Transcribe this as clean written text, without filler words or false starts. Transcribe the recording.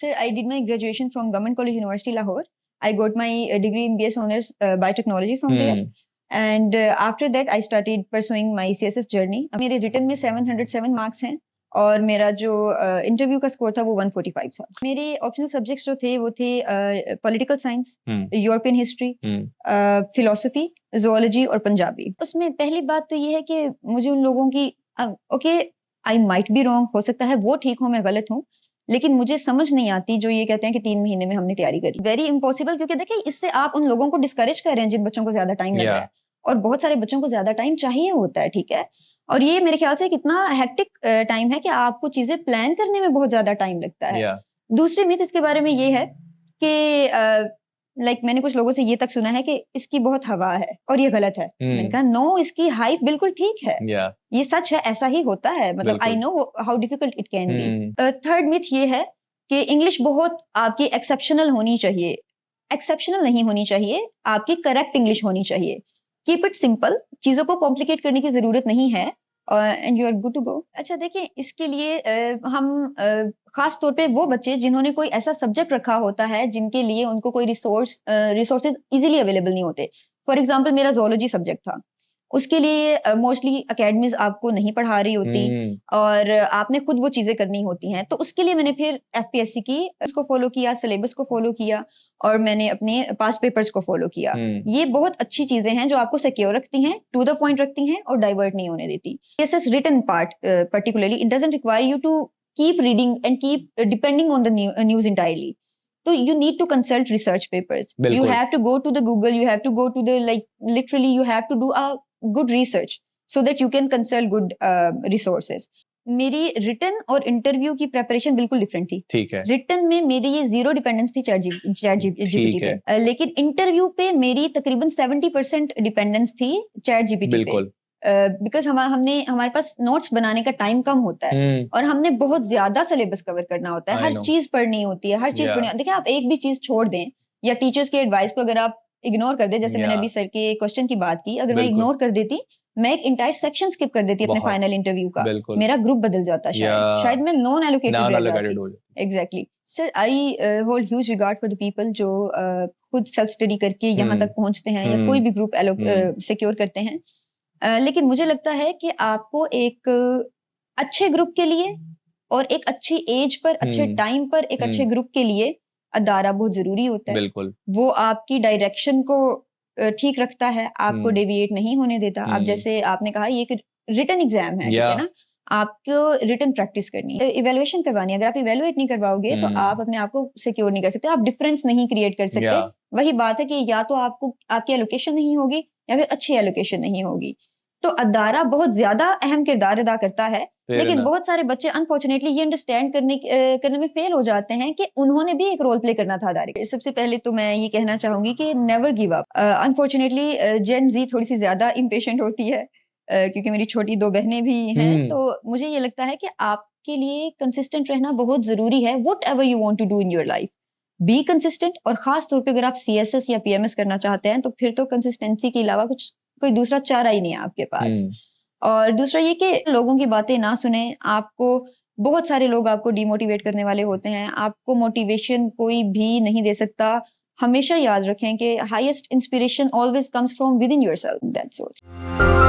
Sir, I did my graduation from Government College University, Lahore. I got my degree in BS Honors Biotechnology from there. And after that, I started pursuing my CSS journey. मेरे written में 707 marks हैं और मेरा जो interview का score था वो 145 था। मेरे ऑप्शनल सब्जेक्ट्स जो थे वो थे political science, European history, philosophy, zoology और पंजाबी। उसमें पहली बात तो ये है कि मुझे उन लोगों की okay, I might be wrong, हो सकता है वो ठीक हो मैं गलत हूँ, लेकिन मुझे समझ नहीं आती जो ये कहते हैं कि 3 महीने में हमने तैयारी करी। वेरी इम्पॉसिबल, क्योंकि देखिए इससे आप उन लोगों को डिस्करेज कर रहे हैं जिन बच्चों को ज्यादा टाइम लग रहा है, और बहुत सारे बच्चों को ज्यादा टाइम चाहिए होता है, ठीक है। और ये मेरे ख्याल से कितना हेक्टिक टाइम है कि आपको चीजें प्लान करने में बहुत ज्यादा टाइम लगता है। दूसरी मिथ इसके बारे में ये है कि मैंने कुछ लोगों से ये तक सुना है कि इसकी बहुत हवा है और ये गलत है। मैंने कहा नो, इसकी हाइप बिल्कुल ठीक है, ये सच है, ऐसा ही होता है, मतलब I know how difficult it can be. Third myth ये है कि इंग्लिश बहुत आपकी एक्सेप्शनल होनी चाहिए। एक्सेप्शनल नहीं होनी चाहिए, आपकी करेक्ट इंग्लिश होनी चाहिए। कीप इट सिंपल, चीजों को कॉम्प्लिकेट करने की जरूरत नहीं है, and you are good to go. अच्छा देखिए, इसके लिए हम खास तौर पे वो बच्चे जिन्होंने कोई ऐसा सब्जेक्ट रखा होता है जिनके लिए उनको कोई रिसोर्सेज इजीली अवेलेबल नहीं होते। फॉर एग्जांपल मेरा जोलॉजी सब्जेक्ट था, उसके लिए मोस्टली अकेडमीज आपको नहीं पढ़ा रही होती और आपने खुद वो चीजें करनी होती हैं। तो उसके लिए मैंने फिर एफपीएससी की इसको फॉलो किया, सिलेबस को फॉलो किया और मैंने अपने पास्ट पेपर्स को फॉलो किया। ये बहुत अच्छी चीजें हैं जो आपको सिक्योर रखती हैं, टू द पॉइंट रखती हैं और डाइवर्ट नहीं होने देती। CSS written part particularly, it doesn't require you to keep reading and keep depending on the news entirely. So you need to consult research papers. You have to go to the Google, you have to go to the literally you have to do a good research so that you can consult good resources. मेरी written और interview की preparation बिल्कुल different थी। ठीक है। Written में मेरी ये 0 डिपेंडेंस थी चैट जीपीटी पे, लेकिन इंटरव्यू पे मेरी तकरीबन 70% डिपेंडेंस थी चैट जीपीटी पे। बिकॉज हमारे पास नोट्स बनाने का टाइम कम होता है और हमने बहुत ज्यादा सिलेबस कवर करना होता है, हर चीज पढ़नी होती है, हर चीज पढ़नी। देखिए आप एक भी चीज छोड़ दें या टीचर्स के एडवाइस को अगर आप इग्नोर कर दें, जैसे मैंने अभी सर के क्वेश्चन की बात की, अगर मैं इग्नोर कर देती, मैं एक इंटायर सेक्शन स्किप कर देती अपने फाइनल इंटरव्यू का, मेरा ग्रुप बदल जाता, शायद मैं नॉन एलोकेटेड रह जाती। Exactly sir, I hold huge regard for the people जो खुद सेल्फ स्टडी करके यहाँ तक पहुंचते हैं या कोई भी ग्रुप सिक्योर करते हैं। लेकिन मुझे लगता है कि आपको एक अच्छे ग्रुप के लिए और एक अच्छी एज पर, अच्छे टाइम पर एक अच्छे ग्रुप के लिए अदारा बहुत जरूरी होता है। बिल्कुल। वो आपकी डायरेक्शन को ठीक रखता है, आपको डेविएट नहीं होने देता। आप जैसे आपने कहा ये एक रिटन एग्जाम है, ठीक है ना, आपको रिटन प्रैक्टिस करनी है, इवेलुएशन करवानी है। अगर आप इवेलुएट नहीं करवाओगे तो आप अपने आप को सिक्योर नहीं कर सकते, आप डिफरेंस नहीं क्रिएट कर सकते। वही बात है कि या तो आपको आपकी एलोकेशन नहीं होगी या फिर अच्छी एलोकेशन नहीं होगी। तो अदारा बहुत ज्यादा अहम किरदार अदा करता है, लेकिन बहुत सारे बच्चे अनफॉर्चुनेटली ये अंडरस्टैंड करने में फेल हो जाते हैं कि उन्होंने भी एक रोल प्ले करना था अदारे का। सबसे पहले तो मैं ये कहना चाहूंगी कि नेवर गिव अप। अनफॉर्चुनेटली जेन जी थोड़ी सी ज्यादा इम्पेशेंट होती है, क्योंकि मेरी छोटी 2 बहनें भी हैं, तो मुझे ये लगता है कि आपके लिए कंसिस्टेंट रहना बहुत जरूरी है। Whatever you want to do in your life, be consistent. और खास तौर पर अगर आप CSS या PMS करना चाहते हैं तो फिर तो कंसिस्टेंसी के अलावा कोई दूसरा चारा ही नहीं है आपके पास। और दूसरा ये कि लोगों की बातें ना सुने। आपको बहुत सारे लोग आपको डिमोटिवेट करने वाले होते हैं, आपको मोटिवेशन कोई भी नहीं दे सकता। हमेशा याद रखें कि highest inspiration always comes from with in yourself, that's all.